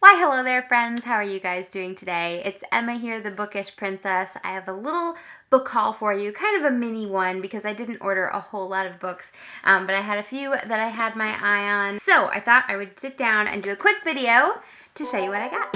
Why hello there friends, how are you guys doing today? It's Emma here, the Bookish Princess. I have a little book haul for you, kind of a mini one because I didn't order a whole lot of books, but I had a few that I had my eye on. So I thought I would sit down and do a quick video to show you what I got.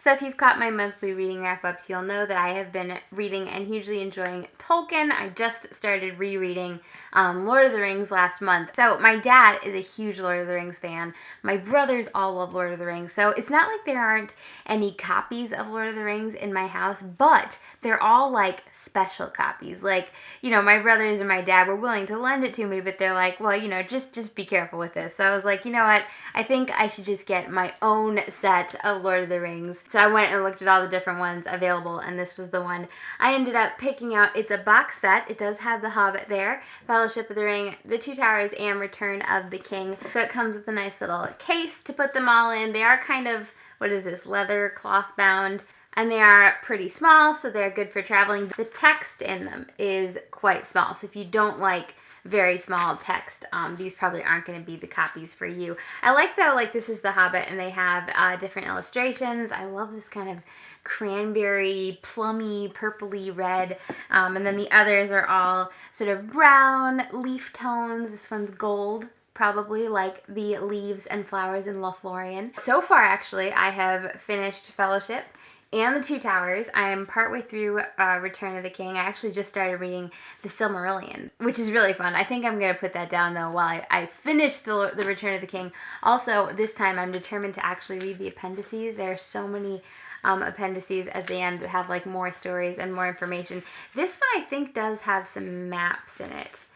So if you've caught my monthly reading wrap-ups, you'll know that I have been reading and hugely enjoying Tolkien. I just started rereading Lord of the Rings last month. So my dad is a huge Lord of the Rings fan. My brothers all love Lord of the Rings. So it's not like there aren't any copies of Lord of the Rings in my house, but they're all like special copies. Like, you know, my brothers and my dad were willing to lend it to me, but they're like, well, you know, just be careful with this. So I was like, you know what? I think I should just get my own set of Lord of the Rings. So I went and looked at all the different ones available, and this was the one I ended up picking out. It's a box set. It does have The Hobbit there, Fellowship of the Ring, The Two Towers, and Return of the King. So it comes with a nice little case to put them all in. They are kind of, what is this, leather cloth bound, and they are pretty small, so they're good for traveling. The text in them is quite small, so if you don't like very small text, these probably aren't going to be the copies for you. I like though, like this is The Hobbit and they have different illustrations. I love this kind of cranberry, plummy, purpley red, and then the others are all sort of brown leaf tones. This one's gold, probably like the leaves and flowers in Lothlorien. So far actually I have finished Fellowship and The Two Towers. I am partway through Return of the King. I actually just started reading The Silmarillion, which is really fun. I think I'm going to put that down though while I finish the Return of the King. Also, this time I'm determined to actually read the appendices. There are so many appendices at the end that have like more stories and more information. This one I think does have some maps in it.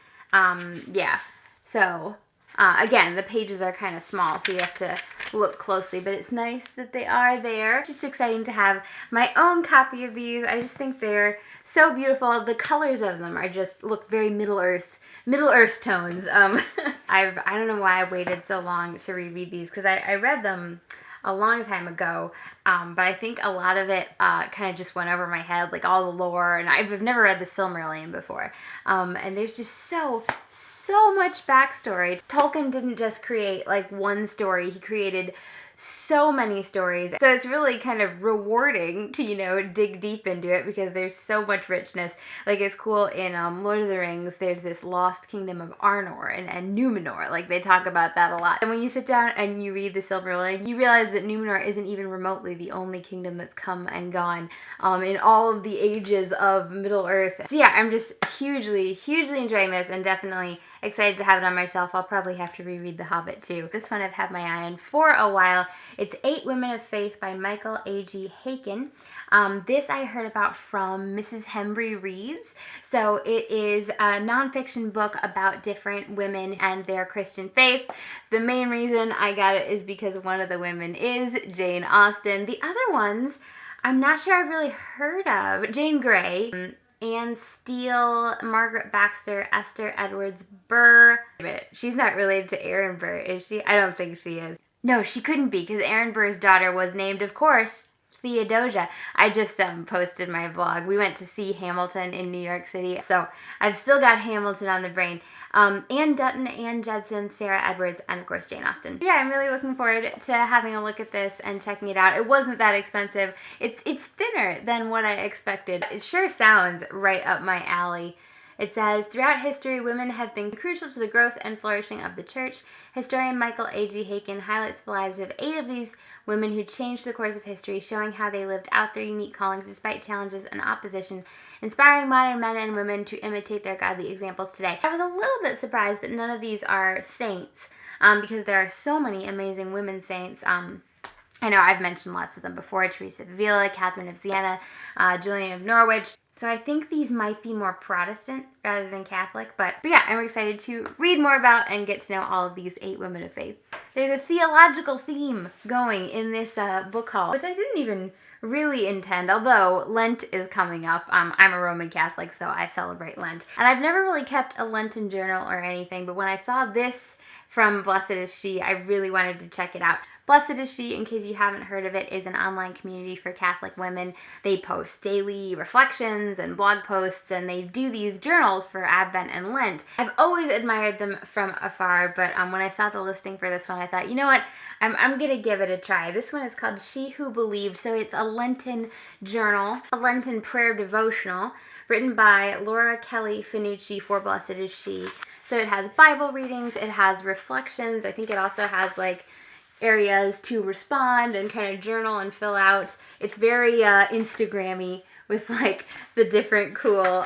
Yeah, so again, the pages are kind of small, so you have to look closely, but it's nice that they are there. It's just exciting to have my own copy of these. I just think they're so beautiful. The colors of them are just look very Middle Earth tones. I don't know why I waited so long to reread these, because I read them a long time ago, but I think a lot of it kind of just went over my head, like all the lore, and I've never read the Silmarillion before, and there's just so much backstory. Tolkien didn't just create like one story, he created so many stories. So it's really kind of rewarding to, you know, dig deep into it because there's so much richness. Like it's cool in Lord of the Rings, there's this lost kingdom of Arnor and Numenor. Like they talk about that a lot. And when you sit down and you read the Silmarillion, you realize that Numenor isn't even remotely the only kingdom that's come and gone in all of the ages of Middle Earth. So yeah, I'm just hugely enjoying this and definitely excited to have it on my shelf. I'll probably have to reread The Hobbit too. This one I've had my eye on for a while. It's 8 Women of Faith by Michael A.G. Haykin. This I heard about from Mrs. Hembry Reads. So it is a nonfiction book about different women and their Christian faith. The main reason I got it is because one of the women is Jane Austen. The other ones I'm not sure I've really heard of. Jane Grey, Anne Steele, Margaret Baxter, Esther Edwards Burr. Wait a minute, she's not related to Aaron Burr, is she? I don't think she is. No, she couldn't be, because Aaron Burr's daughter was named, of course, Theodosia. I just posted my vlog. We went to see Hamilton in New York City, so I've still got Hamilton on the brain. Anne Dutton, Anne Judson, Sarah Edwards, and of course Jane Austen. Yeah, I'm really looking forward to having a look at this and checking it out. It wasn't that expensive. It's thinner than what I expected. It sure sounds right up my alley. It says, throughout history, women have been crucial to the growth and flourishing of the church. Historian Michael A.G. Haykin highlights the lives of 8 of these women who changed the course of history, showing how they lived out their unique callings despite challenges and opposition, inspiring modern men and women to imitate their godly examples today. I was a little bit surprised that none of these are saints, because there are so many amazing women saints. I know I've mentioned lots of them before: Teresa of Avila, Catherine of Siena, Julian of Norwich. So I think these might be more Protestant rather than Catholic, but yeah, I'm excited to read more about and get to know all of these 8 women of faith. There's a theological theme going in this book haul, which I didn't even really intend, although Lent is coming up. I'm a Roman Catholic, so I celebrate Lent. And I've never really kept a Lenten journal or anything, but when I saw this from Blessed Is She, I really wanted to check it out. Blessed Is She, in case you haven't heard of it, is an online community for Catholic women. They post daily reflections and blog posts, and they do these journals for Advent and Lent. I've always admired them from afar, but when I saw the listing for this one, I thought, you know what, I'm going to give it a try. This one is called She Who Believed, so it's a Lenten journal, a Lenten prayer devotional, written by Laura Kelly Finucci for Blessed Is She. So it has Bible readings, it has reflections, I think it also has like areas to respond and kind of journal and fill out. It's very Instagram-y with like the different cool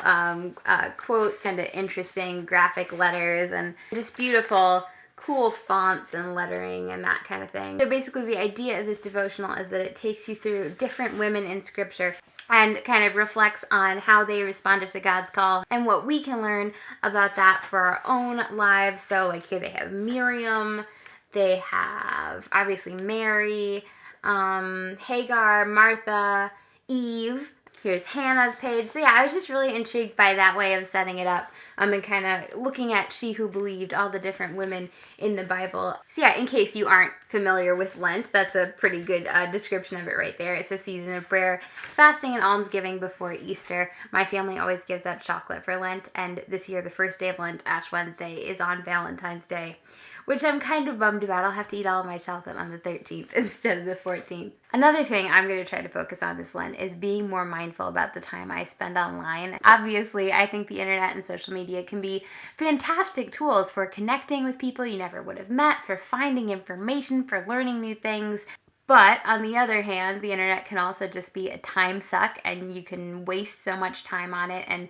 quotes, kind of interesting graphic letters, and just beautiful cool fonts and lettering and that kind of thing. So basically the idea of this devotional is that it takes you through different women in scripture and kind of reflects on how they responded to God's call and what we can learn about that for our own lives. So like here they have Miriam, they have obviously Mary, Hagar, Martha, Eve. Here's Hannah's page. So yeah, I was just really intrigued by that way of setting it up and kind of looking at She Who Believed, all the different women in the Bible. So yeah, in case you aren't familiar with Lent, that's a pretty good description of it right there. It's a season of prayer, fasting, and almsgiving before Easter. My family always gives up chocolate for Lent, and this year the first day of Lent, Ash Wednesday, is on Valentine's Day, which I'm kind of bummed about. I'll have to eat all of my chocolate on the 13th instead of the 14th. Another thing I'm going to try to focus on this Lent is being more mindful about the time I spend online. Obviously, I think the internet and social media can be fantastic tools for connecting with people you never would have met, for finding information, for learning new things. But on the other hand, the internet can also just be a time suck, and you can waste so much time on it, and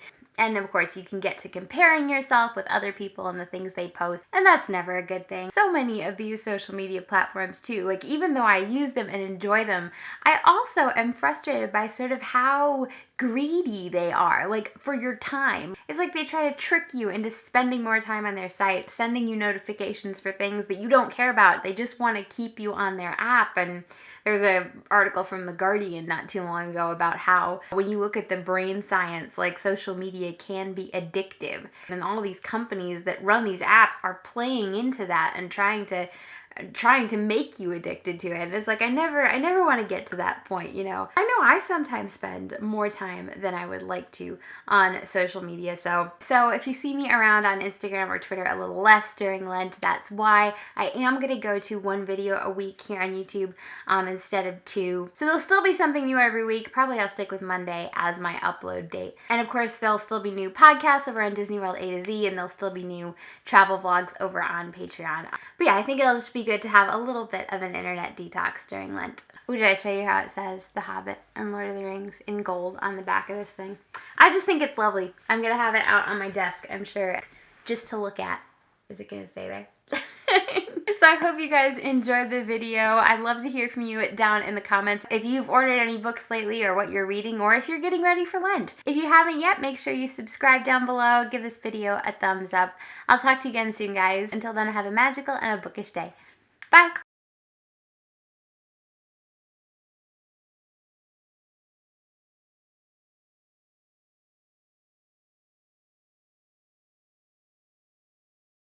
of course, you can get to comparing yourself with other people and the things they post, and that's never a good thing. So many of these social media platforms too, like even though I use them and enjoy them, I also am frustrated by sort of how greedy they are, like for your time. It's like they try to trick you into spending more time on their site, sending you notifications for things that you don't care about. They just want to keep you on their app. And there's an article from The Guardian not too long ago about how when you look at the brain science, like social media can be addictive. And all these companies that run these apps are playing into that and trying to make you addicted to it. And it's like I never want to get to that point, you know. I know I sometimes spend more time than I would like to on social media. So if you see me around on Instagram or Twitter a little less during Lent, that's why. I am going to go to one video a week here on YouTube instead of two. So there'll still be something new every week. Probably I'll stick with Monday as my upload date. And of course, there'll still be new podcasts over on Disney World A to Z, and there'll still be new travel vlogs over on Patreon. But yeah, I think it'll just be good to have a little bit of an internet detox during Lent. Ooh, did I show you how it says The Hobbit and Lord of the Rings in gold on the back of this thing? I just think it's lovely. I'm going to have it out on my desk, I'm sure, just to look at. Is it going to stay there? So I hope you guys enjoyed the video. I'd love to hear from you down in the comments if you've ordered any books lately or what you're reading, or if you're getting ready for Lent. If you haven't yet, make sure you subscribe down below. Give this video a thumbs up. I'll talk to you again soon, guys. Until then, have a magical and a bookish day. Bye!